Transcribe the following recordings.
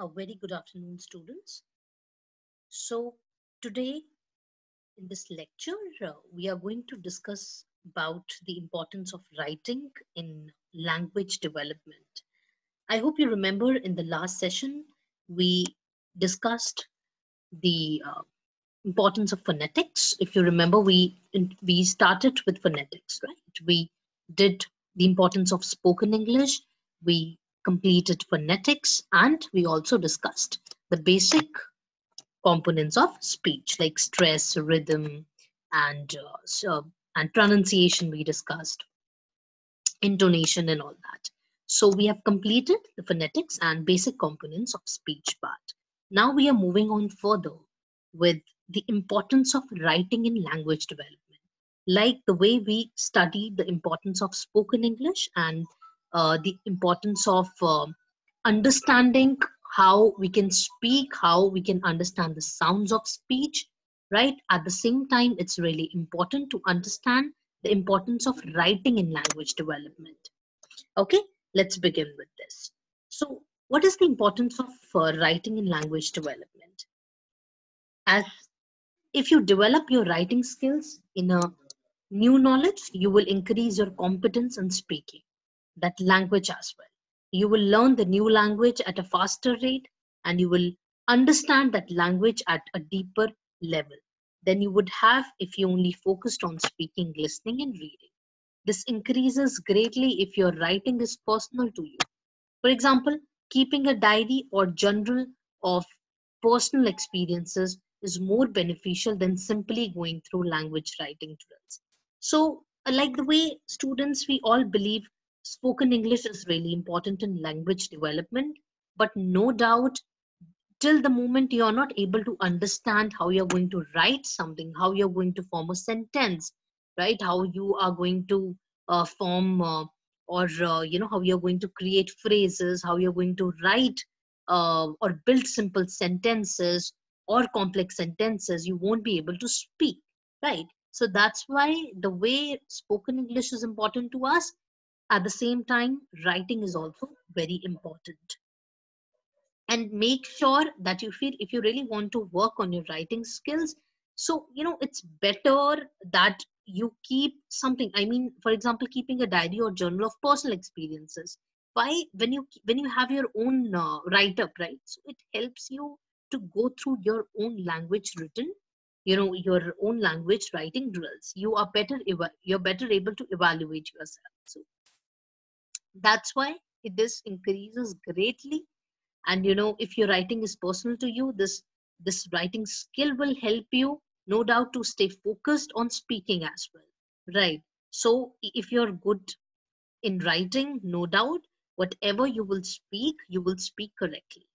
A very good afternoon, students. So, today in this lecture, we are going to discuss about the importance of writing in language development. I hope you remember in the last session, we discussed the importance of phonetics. If you remember, we started with phonetics, right? We did the importance of spoken English. We completed phonetics, and we also discussed the basic components of speech like stress, rhythm, and and pronunciation. We discussed intonation and all that. So we have completed the phonetics and basic components of speech part. Now we are moving on further with the importance of writing in language development. Like the way we study the importance of spoken English and the importance of understanding how we can speak, how we can understand the sounds of speech, right? At the same time, it's really important to understand the importance of writing in language development. Okay, let's begin with this. So, what is the importance of writing in language development? As if you develop your writing skills in a new knowledge, you will increase your competence in speaking that language as well. You will learn the new language at a faster rate and you will understand that language at a deeper level than you would have if you only focused on speaking, listening, and reading. This increases greatly if your writing is personal to you. For example, keeping a diary or journal of personal experiences is more beneficial than simply going through language writing drills. So, like the way students, we all believe spoken English is really important in language development, but no doubt till the moment you're not able to understand how you're going to write something, how you're going to form a sentence, right? How you are going to form or how you're going to create phrases, how you're going to write or build simple sentences or complex sentences, you won't be able to speak, right? So that's why the way spoken English is important to us. At the same time, writing is also very important, and make sure that you feel if you really want to work on your writing skills, so it's better that you keep something. I mean, for example, keeping a diary or journal of personal experiences. Why? When you have your own write up, right? So it helps you to go through your own language written, your own language writing drills. You're better able to evaluate yourself. So that's why this increases greatly. And if your writing is personal to you, this writing skill will help you, no doubt, to stay focused on speaking as well, right? So if you're good in writing, no doubt, whatever you will speak correctly.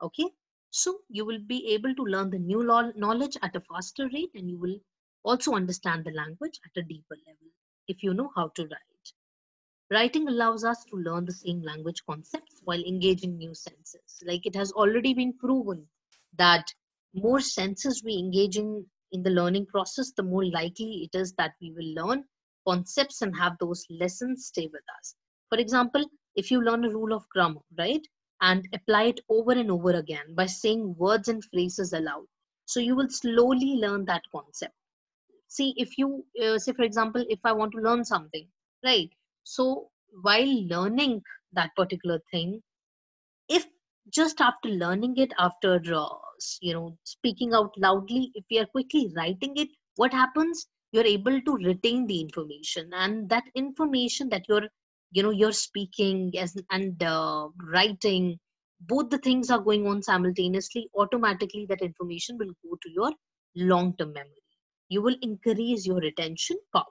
Okay, so you will be able to learn the new knowledge at a faster rate, and you will also understand the language at a deeper level if you know how to write. Writing allows us to learn the same language concepts while engaging new senses. Like it has already been proven that more senses we engage in the learning process, the more likely it is that we will learn concepts and have those lessons stay with us. For example, if you learn a rule of grammar, right, and apply it over and over again by saying words and phrases aloud, so you will slowly learn that concept. See, if you say, for example, if I want to learn something, right? So while learning that particular thing, if just after learning it, after speaking out loudly, if we are quickly writing it, what happens? You're able to retain the information, and that information that you're speaking as and writing, both the things are going on simultaneously. Automatically that information will go to your long term memory. You will increase your retention power.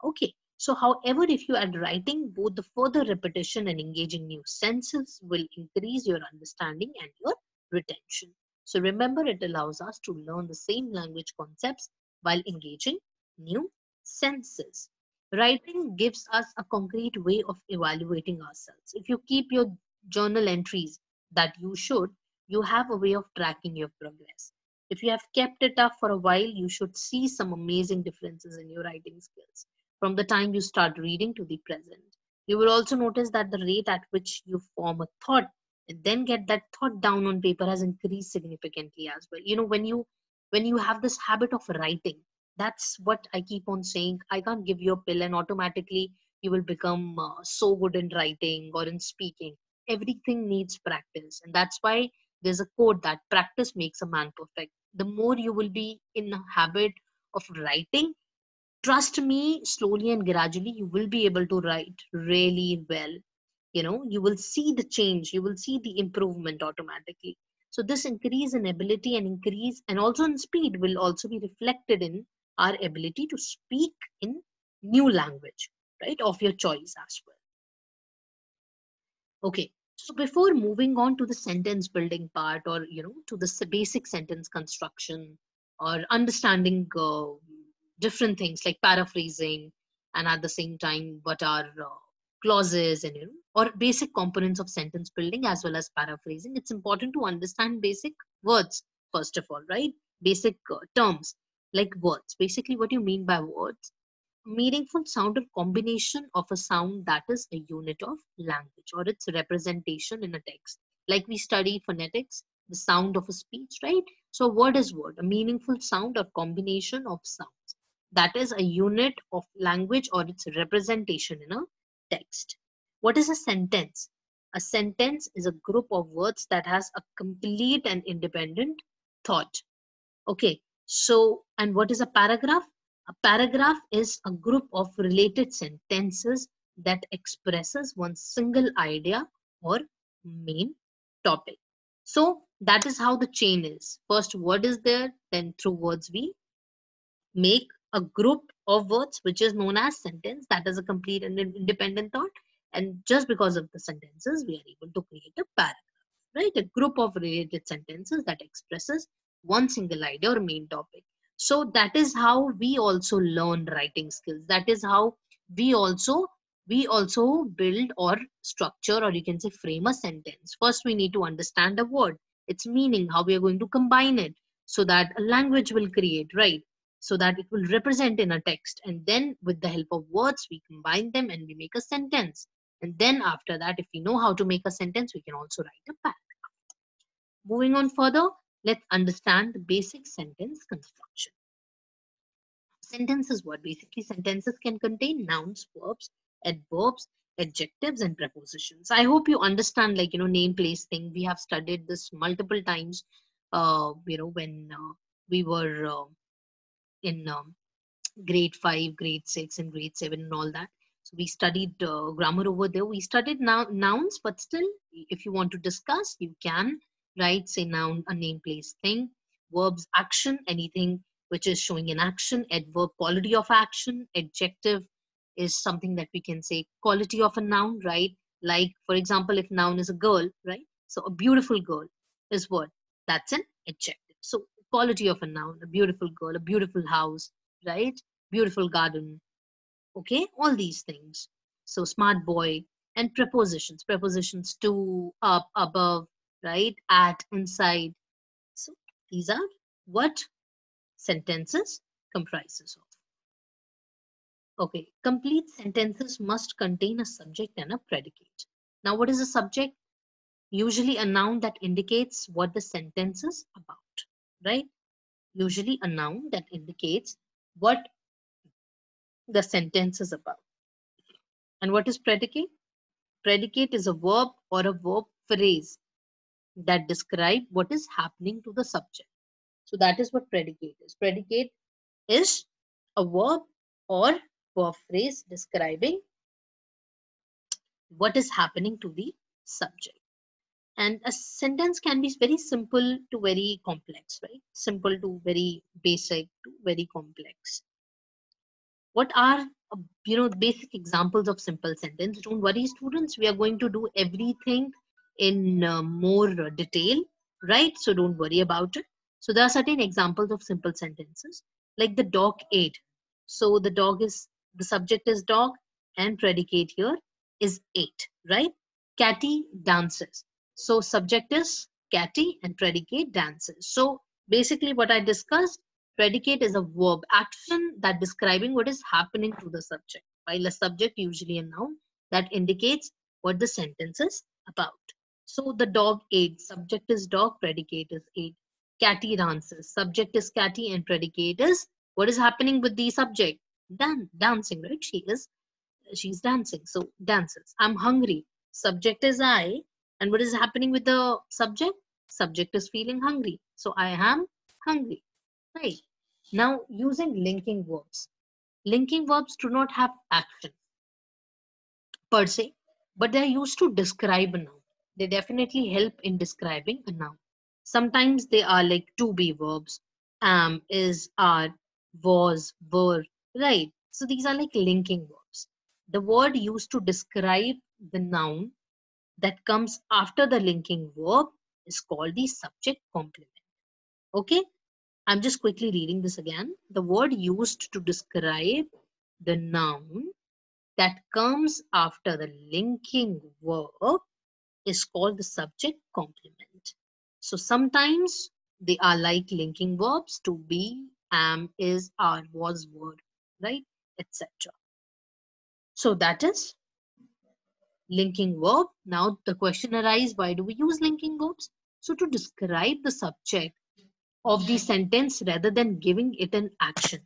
Okay, so however, if you add writing, both the further repetition and engaging new senses will increase your understanding and your retention. So remember, it allows us to learn the same language concepts while engaging new senses. Writing gives us a concrete way of evaluating ourselves. If you keep your journal entries that you should, you have a way of tracking your progress. If you have kept it up for a while, you should see some amazing differences in your writing skills from the time you start reading to the present. You will also notice that the rate at which you form a thought and then get that thought down on paper has increased significantly as well. When you have this habit of writing, that's what I keep on saying. I can't give you a pill and automatically you will become so good in writing or in speaking. Everything needs practice, and that's why there's a quote that practice makes a man perfect. The more you will be in a habit of writing, trust me, slowly and gradually you will be able to write really well. You will see the change, you will see the improvement automatically. So this increase in ability and increase and also in speed will also be reflected in our ability to speak in new language, right, of your choice as well. Okay, so before moving on to the sentence building part, or to the basic sentence construction, or understanding different things like paraphrasing, and at the same time what are clauses, and or basic components of sentence building as well as paraphrasing, it's important to understand basic words first of all, right? Basic terms like words. Basically, what you mean by words: meaningful sound or combination of a sound that is a unit of language or its representation in a text. Like we study phonetics, the sound of a speech, right? So word is word, a meaningful sound or combination of sounds that is a unit of language or its representation in a text. What is a sentence? A sentence is a group of words that has a complete and independent thought. Okay, so, and what is a paragraph? A paragraph is a group of related sentences that expresses one single idea or main topic. So that is how the chain is. First word is there, then through words we make a group of words which is known as sentence, that is a complete and independent thought, and just because of the sentences we are able to create a paragraph, right? A group of related sentences that expresses one single idea or main topic. So that is how we also learn writing skills. That is how we also build or structure, or you can say frame a sentence. First we need to understand a word, its meaning, how we are going to combine it so that a language will create, right? So that it will represent in a text, and then with the help of words we combine them and we make a sentence. And then after that, if we know how to make a sentence, we can also write a paragraph. Moving on further, let's understand the basic sentence construction. Sentences, what basically sentences can contain nouns, verbs, adverbs, adjectives, and prepositions. I hope you understand, like, name, place, thing. We have studied this multiple times, when we were in grade 5, grade 6, and grade 7, and all that. So we studied grammar over there. We studied nouns, but still, if you want to discuss, you can write, say, noun, a name, place, thing. Verbs, action, anything which is showing an action. Adverb, quality of action. Adjective is something that we can say quality of a noun, right? Like, for example, if noun is a girl, right? So a beautiful girl is what? That's an adjective. So quality of a noun: a beautiful girl, a beautiful house, right? Beautiful garden. Okay, all these things. So smart boy. And prepositions. Prepositions: to, up, above, right? At, inside. So these are what sentences comprises of. Okay, complete sentences must contain a subject and a predicate. Now, what is a subject? Usually a noun that indicates what the sentence is about, right? Usually a noun that indicates what the sentence is about. And what is predicate? Predicate is a verb or a verb phrase that describe what is happening to the subject. So that is what predicate is. Predicate is a verb or verb phrase describing what is happening to the subject. And a sentence can be very simple to very complex, right? Simple to very basic to very complex. What are basic examples of simple sentence? Don't worry, students, we are going to do everything in more detail, right? So don't worry about it. So there are certain examples of simple sentences, like the dog ate. So the subject is dog, and predicate here is ate, right? Catty dances. So subject is catty and predicate dances. So basically what I discussed: predicate is a verb action that describing what is happening to the subject, while a subject, usually a noun, that indicates what the sentence is about. So the dog ate. Subject is dog, predicate is ate. Catty dances. Subject is catty and predicate is what is happening with the subject? Dancing, right? She's dancing. So dances. I'm hungry. Subject is I. And what is happening with the subject? Subject is feeling hungry. So I am hungry. Right. Now using linking verbs. Linking verbs do not have action per se, but they are used to describe a noun. They definitely help in describing a noun. Sometimes they are like to be verbs, am, is, are, was, were, right? So these are like linking verbs. The word used to describe the noun that comes after the linking verb is called the subject complement. Okay, I'm just quickly reading this again. The word used to describe the noun that comes after the linking verb is called the subject complement. So sometimes they are like linking verbs to be, am, is, are, was, were, right, etc. So that is linking verb. Now the question arises, why do we use linking verbs? So to describe the subject of the sentence rather than giving it an action,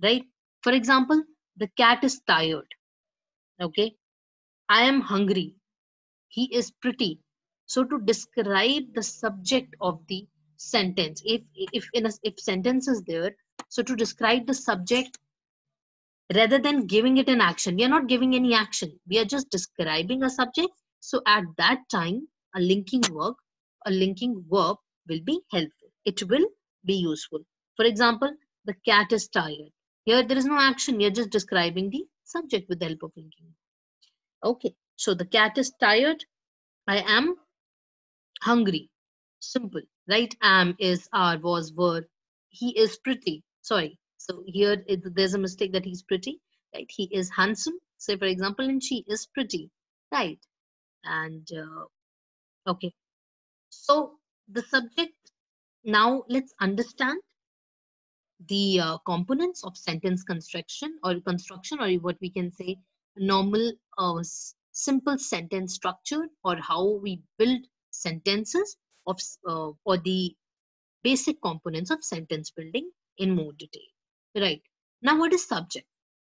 right? For example, the cat is tired. Okay, I am hungry. He is pretty. So to describe the subject of the sentence, if sentence is there, so to describe the subject rather than giving it an action, we are not giving any action, we are just describing a subject. So at that time a linking verb will be helpful, it will be useful. For example, the cat is tired. Here there is no action, we are just describing the subject with the help of linking. Okay, so the cat is tired, I am hungry. Simple, right? Am, is, are, was, were. He is pretty. Sorry. So here there's a mistake that he's pretty, right? He is handsome. Say for example, and she is pretty, right? And okay. So the subject. Now let's understand the components of sentence construction, or what we can say normal simple sentence structure, or how we build sentences or the basic components of sentence building in more detail. Right. Now, what is subject?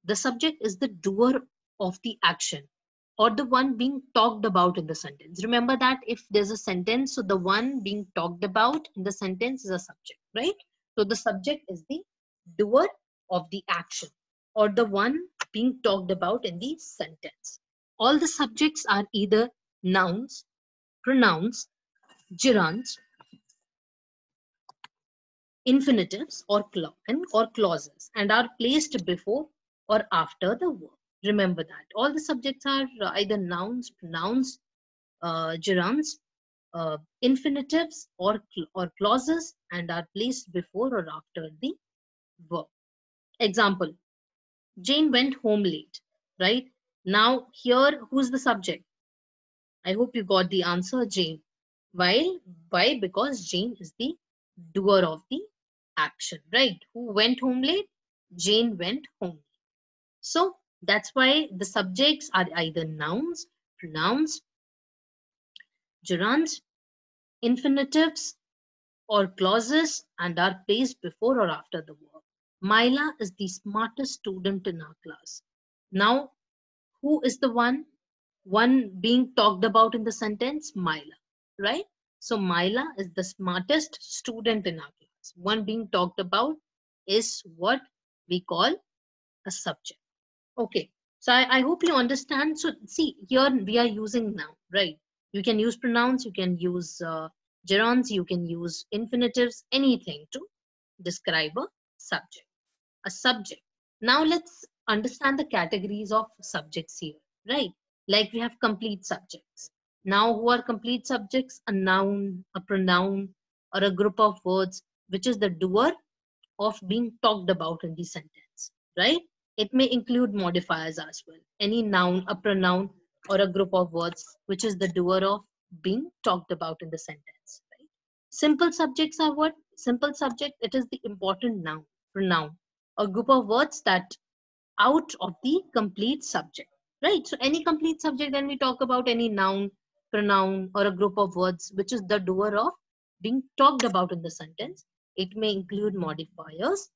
The subject is the doer of the action, or the one being talked about in the sentence. Remember that if there's a sentence, so the one being talked about in the sentence is a subject, right? So the subject is the doer of the action, or the one being talked about in the sentence. All the subjects are either nouns, pronouns, gerunds, infinitives or clauses, and are placed before or after the verb. Remember that all the subjects are either nouns, pronouns, gerunds, infinitives or clauses, and are placed before or after the verb. Example: Jane went home late. Right now, here who's the subject? I hope you got the answer, Jane. Why? Why? Because Jane is the doer of the action, right? Who went home late? Jane went home. So that's why the subjects are either nouns, pronouns, gerunds, infinitives, or clauses, and are placed before or after the verb. Myla is the smartest student in our class. Now, who is the one being talked about in the sentence? Myla, right? So Myla is the smartest student in our class. One being talked about is what we call a subject. Okay, so I hope you understand. So see, here we are using noun, right? You can use pronouns, you can use gerunds, you can use infinitives, anything to describe a subject. A subject. Now let's understand the categories of subjects here, right? Like we have complete subjects. Now, who are complete subjects? A noun, a pronoun, or a group of words, which is the doer of being talked about in the sentence, right? It may include modifiers as well. Any noun, a pronoun, or a group of words, which is the doer of being talked about in the sentence, right? Simple subjects are what? Simple subject, it is the important noun, pronoun, a group of words that out of the complete subject, right? So any complete subject, when we talk about any noun, pronoun, or a group of words which is the doer of being talked about in the sentence. It may include modifiers.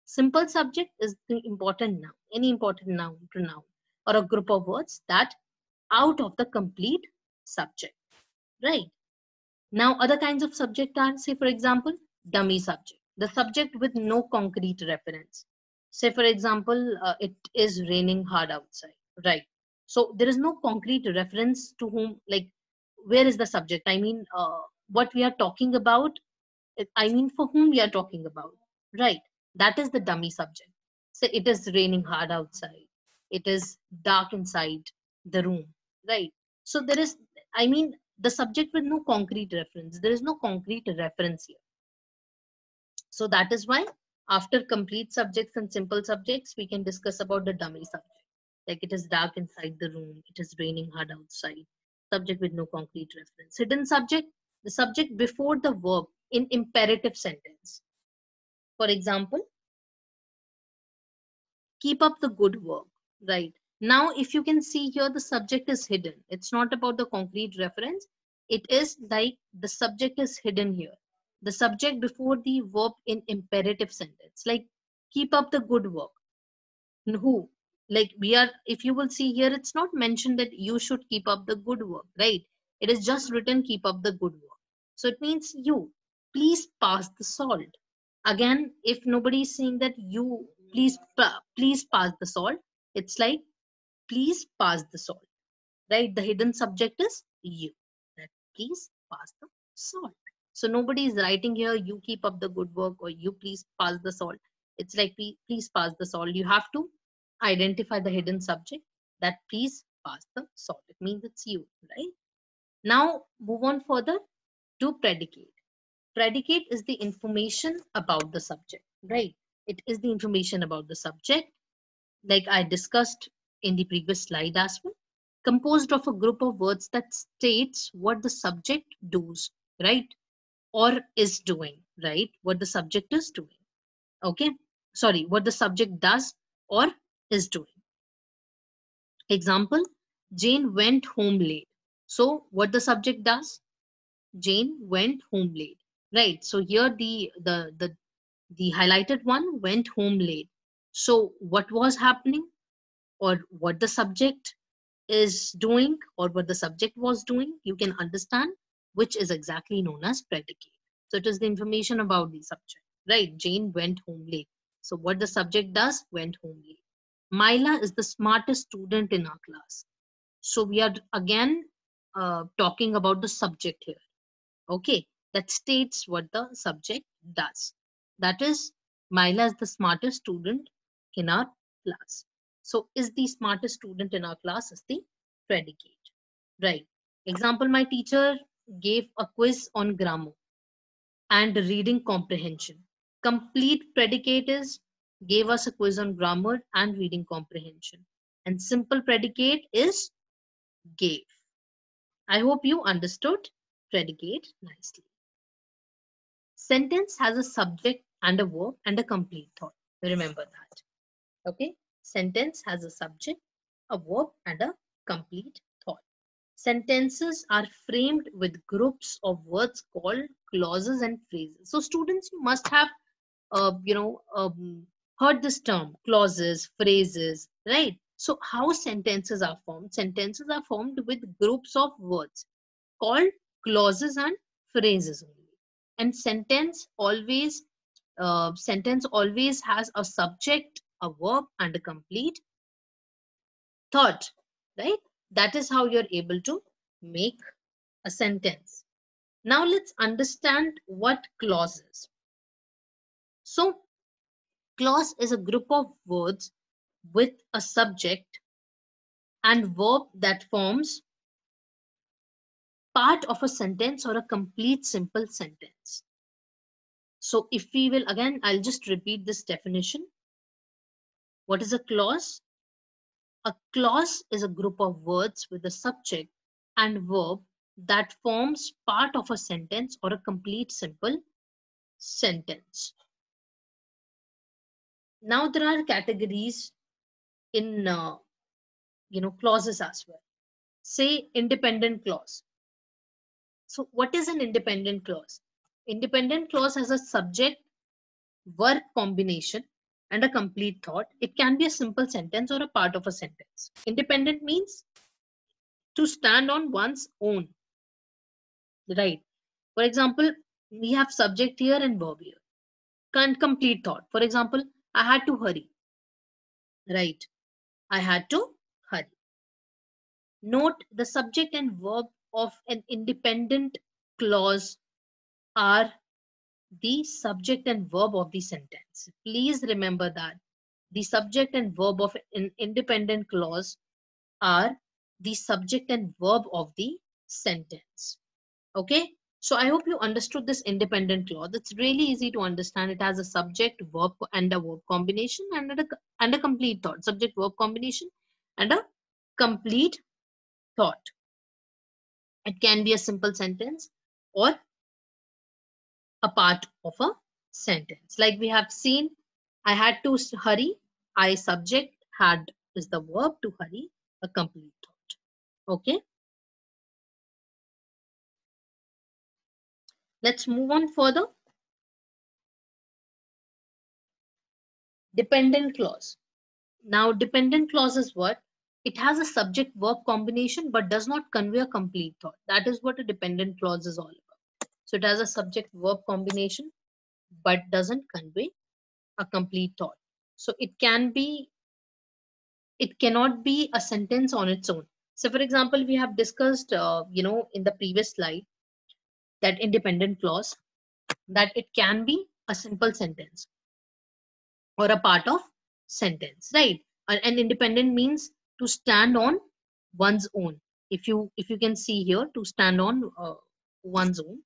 Simple subject is the important noun, any important noun, pronoun, or a group of words that out of the complete subject, right? Now, other kinds of subject are, say, for example, dummy subject, the subject with no concrete reference. Say, for example, it is raining hard outside, right? So there is no concrete reference to whom, like, where is the subject? I mean, what we are talking about, I mean, for whom we are talking about, right? That is the dummy subject. So it is raining hard outside. It is dark inside the room, right? So there is, I mean, the subject with no concrete reference. There is no concrete reference here. So that is why after complete subjects and simple subjects, we can discuss about the dummy subject. Like it is dark inside the room. It is raining hard outside. Subject with no concrete reference. Hidden subject, the subject before the verb in imperative sentence. For example, keep up the good work, right? Now, if you can see here, the subject is hidden. It's not about the concrete reference. It is like the subject is hidden here. The subject before the verb in imperative sentence, like keep up the good work. Who? Like we are, if you will see here, it's not mentioned that you should keep up the good work, right? It is just written keep up the good work. So it means you, please pass the salt. Again, if nobody is saying that you please pass the salt, it's like please pass the salt, right? The hidden subject is you, that please pass the salt. So nobody is writing here you keep up the good work or you please pass the salt. It's like please pass the salt. You have to identify the hidden subject, that please pass the salt. It means it's you, right? Now move on further to predicate. Predicate is the information about the subject, right? It is the information about the subject, like I discussed in the previous slide as well, composed of a group of words that states what the subject does, right? Or is doing, right? What the subject is doing. Okay. Sorry, what the subject does or is doing. Example, Jane went home late. So what the subject does? Jane went home late. Right. So here the highlighted one went home late. So what was happening or what the subject is doing or what the subject was doing, you can understand, which is exactly known as predicate. So it is the information about the subject, right? Jane went home late. So what the subject does, went home late. Myla is the smartest student in our class. So we are again talking about the subject here. Okay, that states what the subject does. That is, Myla is the smartest student in our class. So is the smartest student in our class is the predicate, right? Example, my teacher gave a quiz on grammar and reading comprehension. Complete predicate is gave us a quiz on grammar and reading comprehension. And simple predicate is gave. I hope you understood predicate nicely. Sentence has a subject and a verb and a complete thought. Remember that. Okay. Sentence has a subject, a verb, and a complete thought. Sentences are framed with groups of words called clauses and phrases. So students, you must have, heard this term, clauses, phrases, right? So how sentences are formed? Sentences are formed with groups of words called clauses and phrases only. And sentence always has a subject, a verb, and a complete thought, right? That is how you're able to make a sentence. Now let's understand what clause is. So clause is a group of words with a subject and verb that forms part of a sentence or a complete simple sentence. So if we will, again, I'll just repeat this definition. What is a clause? A clause is a group of words with a subject and verb that forms part of a sentence or a complete simple sentence. Now there are categories in clauses as well. say independent clause. So what is an independent clause? Independent clause has a subject verb combination and a complete thought. It can be a simple sentence or a part of a sentence. Independent means to stand on one's own, right? For example, we have subject here and verb here. Complete thought. For example, I had to hurry, right? I had to hurry. Note the subject and verb of an independent clause are the subject and verb of the sentence. Please remember that the subject and verb of an independent clause are the subject and verb of the sentence. Okay, so I hope you understood this independent clause. It's really easy to understand. It has a subject, verb, and a verb combination, and a complete thought. Subject, verb combination, and a complete thought. It can be a simple sentence or a part of a sentence. Like we have seen, I had to hurry. I subject, had is the verb, to hurry, a complete thought. Okay, let's move on further. Dependent clause. Now, dependent clause is what? It has a subject verb combination but does not convey a complete thought. That is what a dependent clause is all about. So it has a subject verb combination but doesn't convey a complete thought. So it cannot be a sentence on its own. So for example, we have discussed, in the previous slide, that independent clause, that it can be a simple sentence or a part of sentence, right? And independent means to stand on one's own. If you can see here, to stand on one's own.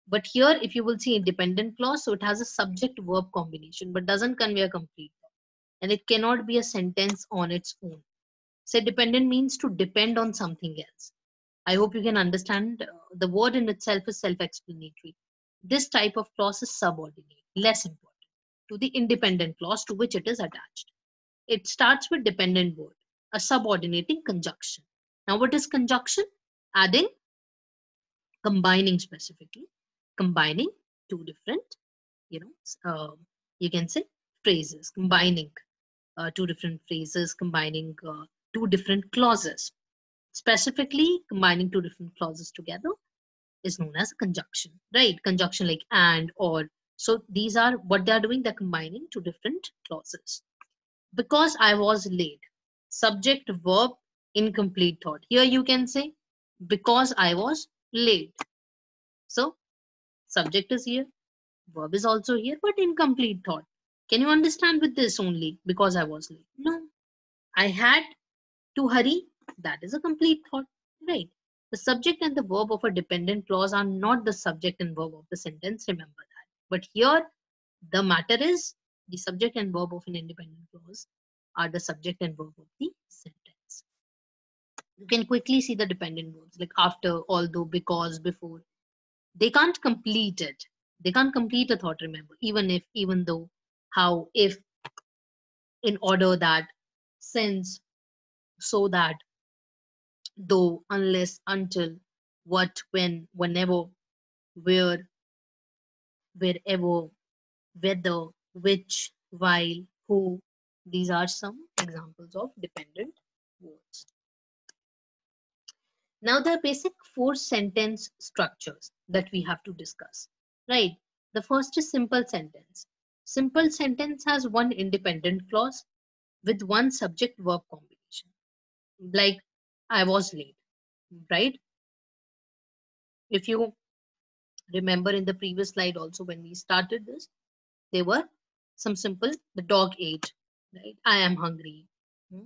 But here, if you will see independent clause, so it has a subject verb combination but doesn't convey a complete thought, and it cannot be a sentence on its own. So dependent means to depend on something else. I hope you can understand. The word in itself is self-explanatory. This type of clause is subordinate, less important to the independent clause to which it is attached. It starts with dependent word, a subordinating conjunction. Now, what is conjunction? Adding, combining specifically, combining two different, you know, you can say phrases, combining two different phrases, combining two different clauses. Specifically, combining two different clauses together is known as a conjunction, right? Conjunction like and, or. So these are what they are doing. They're combining two different clauses. Because I was late. Subject, verb, incomplete thought. Here you can say because I was late. So subject is here, verb is also here, but incomplete thought. Can you understand with this only? Because I was late. No. I had to hurry. That is a complete thought, right? The subject and the verb of a dependent clause are not the subject and verb of the sentence. Remember that. But here, the matter is the subject and verb of an independent clause are the subject and verb of the sentence. You can quickly see the dependent verbs like after, although, because, before. They can't complete it. They can't complete a thought, remember, even if, even though, how, if, in order that, since, so that, though, unless, until, what, when, whenever, where, wherever, whether, which, while, who. These are some examples of dependent words. Now, the basic four sentence structures that we have to discuss, right? The first is simple sentence. Simple sentence has one independent clause with one subject verb combination. Like, I was late, right? If you remember in the previous slide also when we started this, there were some simple, the dog ate, right? I am hungry. Hmm.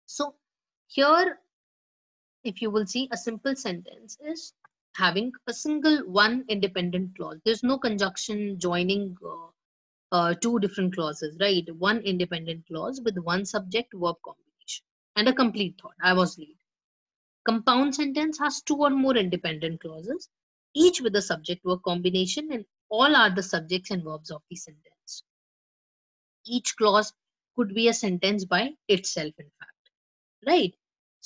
So here, if you will see, a simple sentence is having a single one independent clause. There's no conjunction joining two different clauses, right? One independent clause with one subject verb combination and a complete thought. I was late. Compound sentence has two or more independent clauses, each with a subject verb combination, and all are the subjects and verbs of the sentence. Each clause could be a sentence by itself, in fact, right?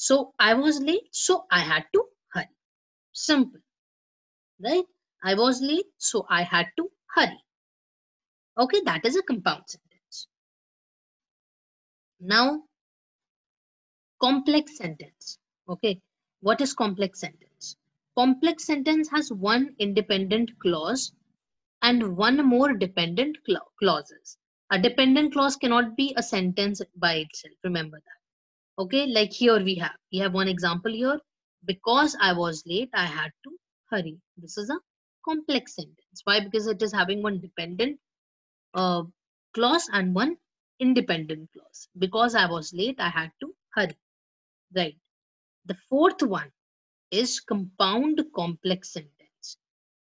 So I was late, so I had to hurry. Simple, right? I was late, so I had to hurry. Okay, that is a compound sentence. Now, complex sentence. Okay, what is complex sentence? Complex sentence has one independent clause and one more dependent clauses. A dependent clause cannot be a sentence by itself. Remember that. Okay, like here we have one example here. Because I was late, I had to hurry. This is a complex sentence. Why? Because it is having one dependent uh, clause and one independent clause. Because I was late, I had to hurry. Right. The fourth one is compound complex sentence.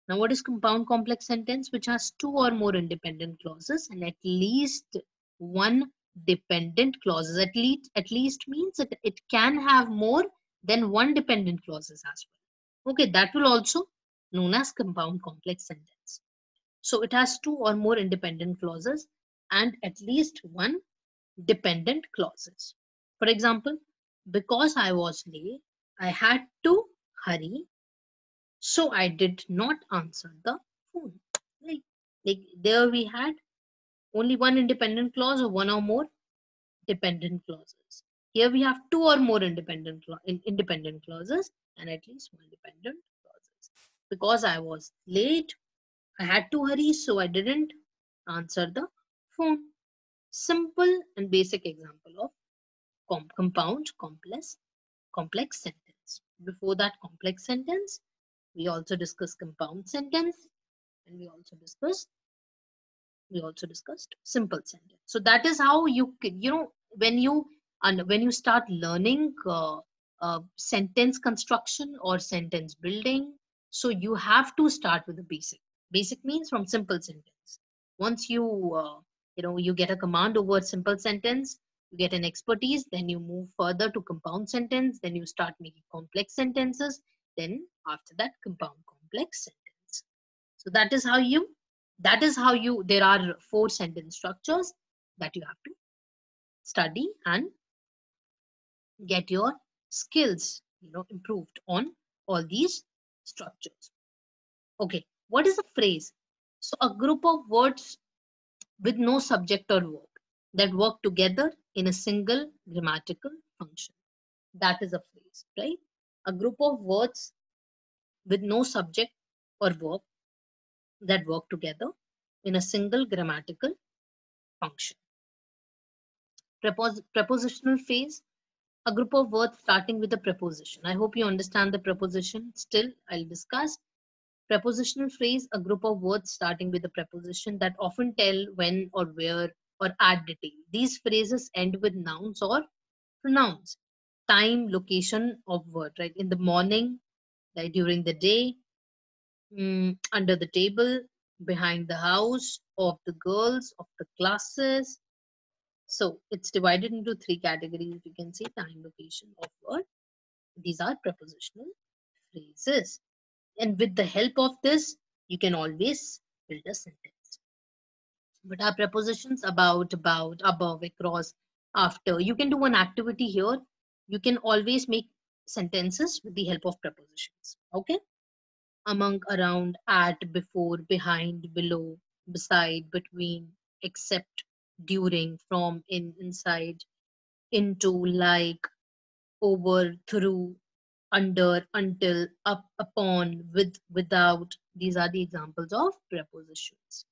Now, what is compound complex sentence? Which has two or more independent clauses and at least one dependent clauses. At least means that it can have more than one dependent clauses as well. Okay, that will also known as compound complex sentence. So it has two or more independent clauses and at least one dependent clauses. For example, because I was late, I had to hurry, so I did not answer the phone. Like, like there we had only one independent clause or one or more dependent clauses. Here we have two or more independent clauses and at least one dependent clauses. Because I was late, I had to hurry, so I didn't answer the phone. Simple and basic example of compound complex sentence. Before that complex sentence, we also discussed compound sentence and we also discussed simple sentence. So that is how you can, when you start learning sentence construction or sentence building, so you have to start with the basic means from simple sentence. Once you get a command over simple sentence, you get an expertise, then you move further to compound sentence, then you start making complex sentences, then after that compound complex sentence. So that is how you there are four sentence structures that you have to study and get your skills improved on all these structures. Okay, what is a phrase? So a group of words with no subject or verb that work together in a single grammatical function. That is a phrase, right? A group of words with no subject or verb that work together in a single grammatical function. Prepositional phrase, a group of words starting with a preposition. I hope you understand the preposition. Still, I'll discuss. Prepositional phrase, a group of words starting with a preposition that often tell when or where or add detail. These phrases end with nouns or pronouns. Time, location of word, right? In the morning, like during the day, under the table, behind the house, of the girls, of the classes. So it's divided into three categories. You can see time, location, of word. These are prepositional phrases. And with the help of this, you can always build a sentence. But our prepositions about, above, across, after. You can do one activity here. You can always make sentences with the help of prepositions. Okay? Among, around, at, before, behind, below, beside, between, except, during, from, in, inside, into, like, over, through, under, until, up, upon, with, without. These are the examples of prepositions.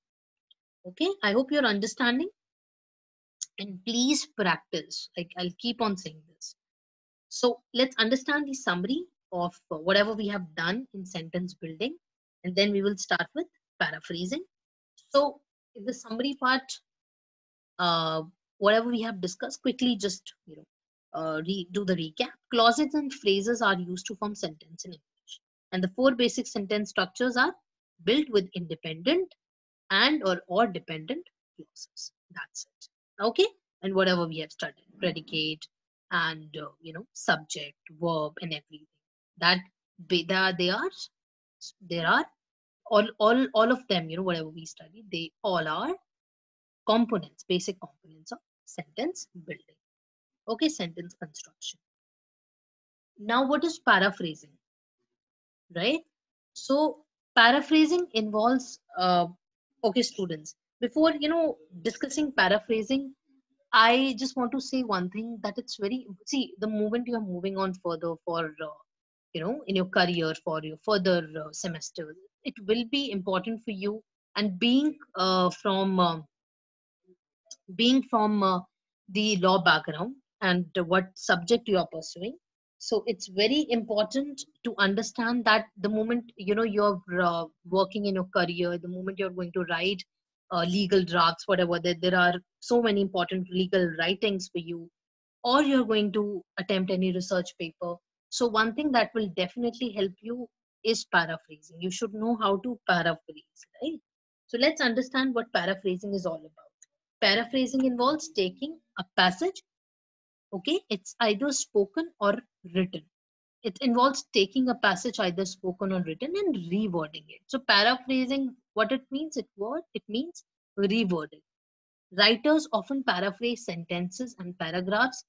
Okay, I hope you're understanding and please practice. Like, I'll keep on saying this. So let's understand the summary of whatever we have done in sentence building, and then we will start with paraphrasing. So in the summary part, uh, whatever we have discussed, quickly just do the recap. Clauses and phrases are used to form sentence in English, and the four basic sentence structures are built with independent and or dependent clauses. That's it. Okay, and whatever we have studied, predicate and subject, verb, and everything. That there are all of them. Whatever we study, they all are components, basic components of sentence building. Okay, sentence construction. Now, what is paraphrasing, right? So, paraphrasing involves, okay, students, before, discussing paraphrasing, I just want to say one thing that it's very, see, the moment you are moving on further for, in your career for your further semester, it will be important for you. And being from the law background and what subject you are pursuing, so it's very important to understand that the moment you're working in your career, the moment you're going to write legal drafts, whatever, there are so many important legal writings for you, or you're going to attempt any research paper. So one thing that will definitely help you is paraphrasing. You should know how to paraphrase, right? So let's understand what paraphrasing is all about. Paraphrasing involves taking a passage, okay? It's either spoken or written. It involves taking a passage either spoken or written and rewording it. So paraphrasing, what it means, it means rewording. Writers often paraphrase sentences and paragraphs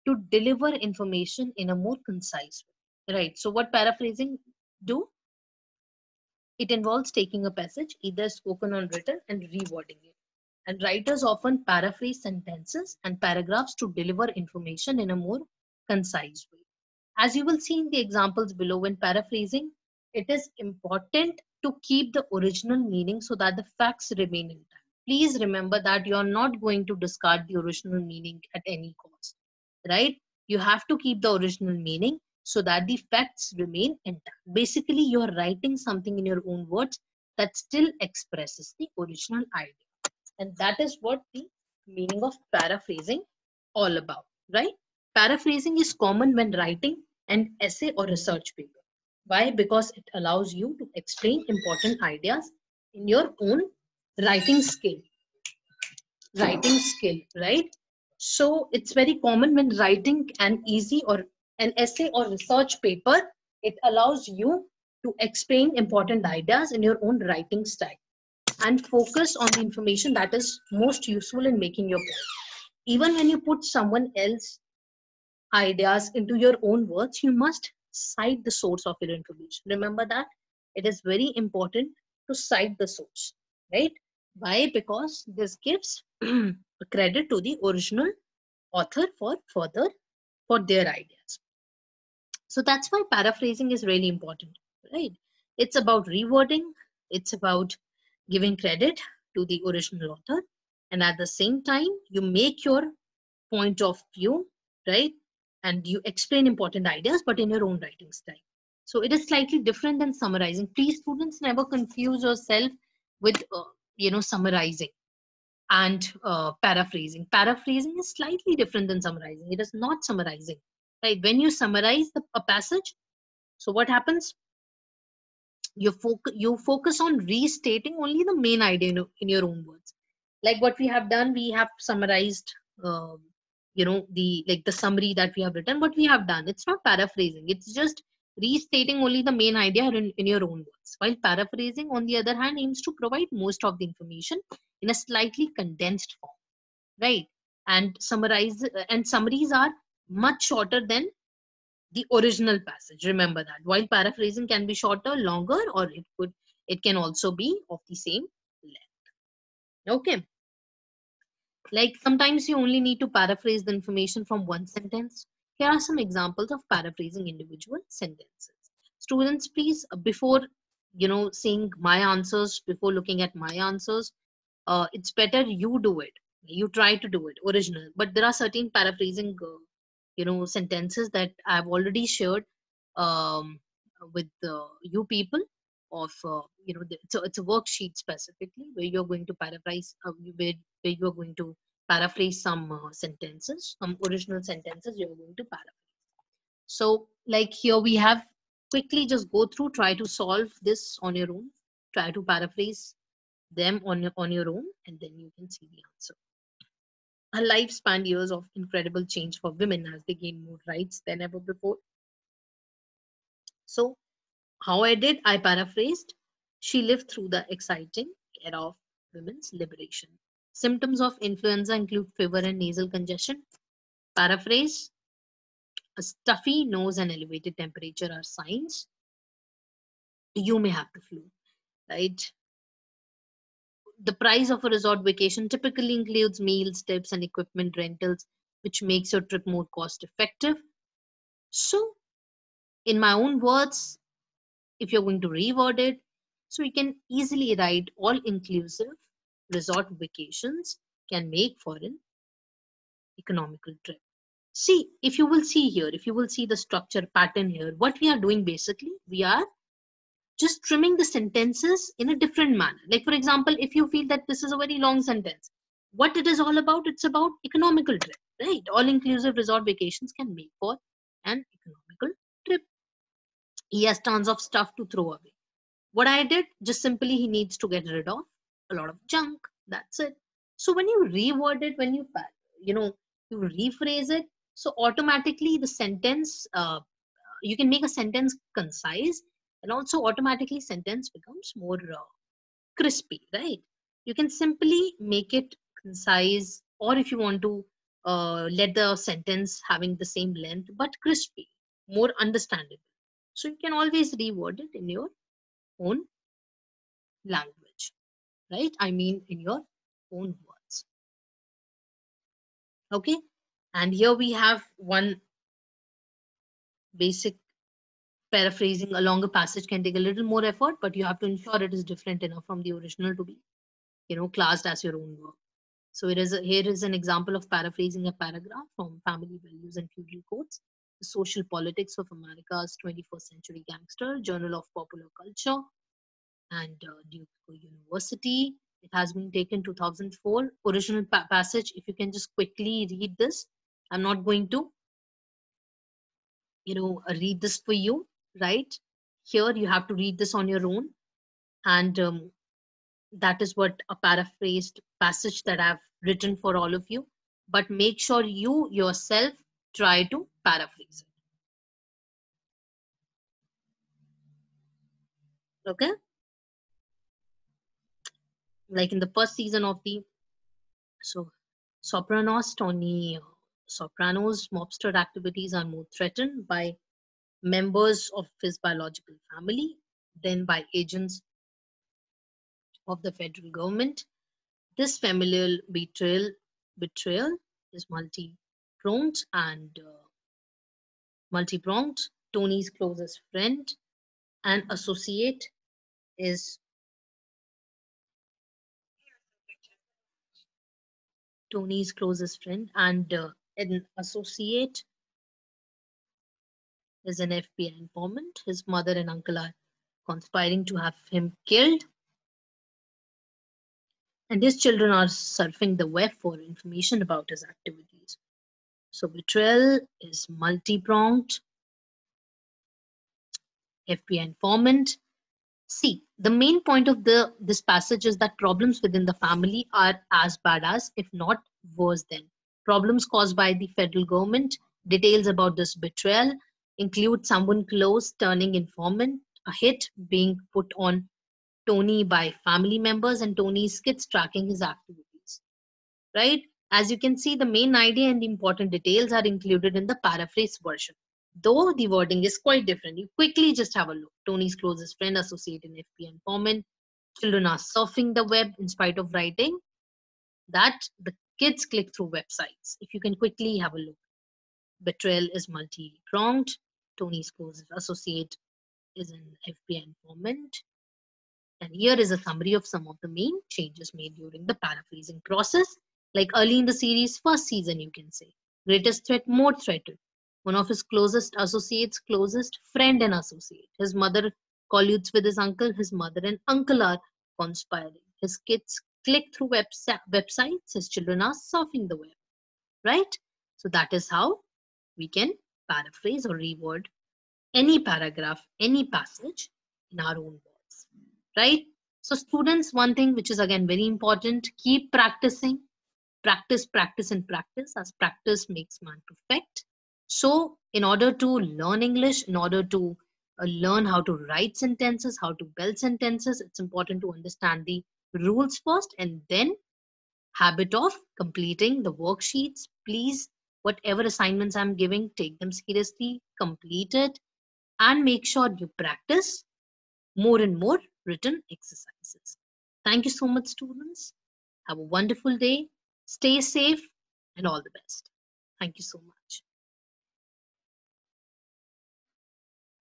to deliver information in a more concise way. Right. So what paraphrasing do? It involves taking a passage, either spoken or written, and rewording it. And writers often paraphrase sentences and paragraphs to deliver information in a more concise way. As you will see in the examples below, when paraphrasing, it is important to keep the original meaning so that the facts remain intact. Please remember that you are not going to discard the original meaning at any cost, right? You have to keep the original meaning so that the facts remain intact. Basically, you are writing something in your own words that still expresses the original idea. And that is what the meaning of paraphrasing all about, right? Paraphrasing is common when writing an essay or research paper. Why? Because it allows you to explain important ideas in your own writing skill, right? So it's very common when writing an easy or an essay or research paper, it allows you to explain important ideas in your own writing style and focus on the information that is most useful in making your point. Even when you put someone else ideas into your own words, you must cite the source of your information. Remember that it is very important to cite the source, right? Why? Because this gives credit to the original author for their ideas. So that's why paraphrasing is really important, right? It's about rewording, it's about giving credit to the original author, and at the same time, you make your point of view, right? And you explain important ideas, but in your own writing style. So it is slightly different than summarizing. Please, students, never confuse yourself with, summarizing and paraphrasing. Paraphrasing is slightly different than summarizing. It is not summarizing, right? When you summarize a passage, so what happens? You focus on restating only the main idea in your own words. Like what we have done, we have summarized, the summary that we have written. What we have done, it's not paraphrasing. It's just restating only the main idea in your own words. While paraphrasing, on the other hand, aims to provide most of the information in a slightly condensed form, right? And summaries are much shorter than the original passage. Remember that. While paraphrasing can be shorter, longer, or it can also be of the same length. Okay. Like sometimes you only need to paraphrase the information from one sentence. Here are some examples of paraphrasing individual sentences. Students, please, before seeing my answers, before looking at my answers, it's better you do it. You try to do it original. But there are certain paraphrasing sentences that I've already shared um, with you people of it's a worksheet specifically where you're going to paraphrase where you're going to paraphrase some sentences, some original sentences you're going to paraphrase. So like here we have, quickly just go through, try to solve this on your own, try to paraphrase them on your own, and then you can see the answer. A life spanned years of incredible change for women as they gain more rights than ever before. So, how I did, I paraphrased. She lived through the exciting era of women's liberation. Symptoms of influenza include fever and nasal congestion. Paraphrase. A stuffy nose and elevated temperature are signs you may have the flu, right? The price of a resort vacation typically includes meals, tips, and equipment rentals, which makes your trip more cost effective. So, in my own words, if you're going to reword it, so you can easily write all inclusive resort vacations can make for an economical trip. See, if you will see here, if you will see the structure pattern here, what we are doing basically, we are just trimming the sentences in a different manner. Like, for example, if you feel that this is a very long sentence, what it is all about, it's about economical trip, right? All inclusive resort vacations can make for an economical trip. He has tons of stuff to throw away. What I did, just simply he needs to get rid of a lot of junk. That's it. So when you reword it, when you know, you rephrase it, so automatically the sentence, you can make a sentence concise, and also automatically sentence becomes more crispy, right? You can simply make it concise, or if you want to let the sentence having the same length but crispy, more understandable. So you can always reword it in your own language, right? I mean, in your own words. Okay. And here we have one basic paraphrasing. A longer passage can take a little more effort, but you have to ensure it is different enough from the original to be, classed as your own work. So here is an example of paraphrasing a paragraph from Family Values and Feudal Codes, The Social Politics of America's 21st Century Gangster, Journal of Popular Culture, and Duke University. It has been taken 2004. Original passage, if you can just quickly read this. I'm not going to, read this for you, right? Here you have to read this on your own. And that is what a paraphrased passage that I've written for all of you. But make sure you yourself try to paraphrase it. Okay? Like in the first season of the so Sopranos, Tony Soprano's mobster activities are more threatened by members of his biological family than by agents of the federal government. This familial betrayal is multi-pronged. Tony's closest friend and associate is Tony's closest friend and an associate is an FBI informant. His mother and uncle are conspiring to have him killed, and his children are surfing the web for information about his activities. So betrayal is multi-pronged. FBI informant. See, the main point of this passage is that problems within the family are as bad as, if not worse than, problems caused by the federal government. Details about this betrayal include someone close turning informant, a hit being put on Tony by family members, and Tony's kids tracking his activities. Right? As you can see, the main idea and the important details are included in the paraphrase version. Though the wording is quite different, you quickly just have a look. Tony's closest friend, associate in FBI informant. Children are surfing the web in spite of writing that the kids click through websites. If you can quickly have a look. Betrayal is multi-pronged. Tony's closest associate is an FBI informant. And here is a summary of some of the main changes made during the paraphrasing process. Like early in the series, first season, you can say. Greatest threat, more threatened. One of his closest associates, closest friend and associate. His mother colludes with his uncle. His mother and uncle are conspiring. His kids click through websites. His children are surfing the web. Right? So that is how we can paraphrase or reword any paragraph, any passage in our own words, right? So students, one thing which is again very important, keep practicing, practice, practice and practice, as practice makes man perfect. So in order to learn English, in order to learn how to write sentences, how to build sentences, it's important to understand the rules first and then habit of completing the worksheets. Please Whatever assignments I'm giving, take them seriously, complete it, and make sure you practice more and more written exercises. Thank you so much, students. Have a wonderful day. Stay safe and all the best. Thank you so much.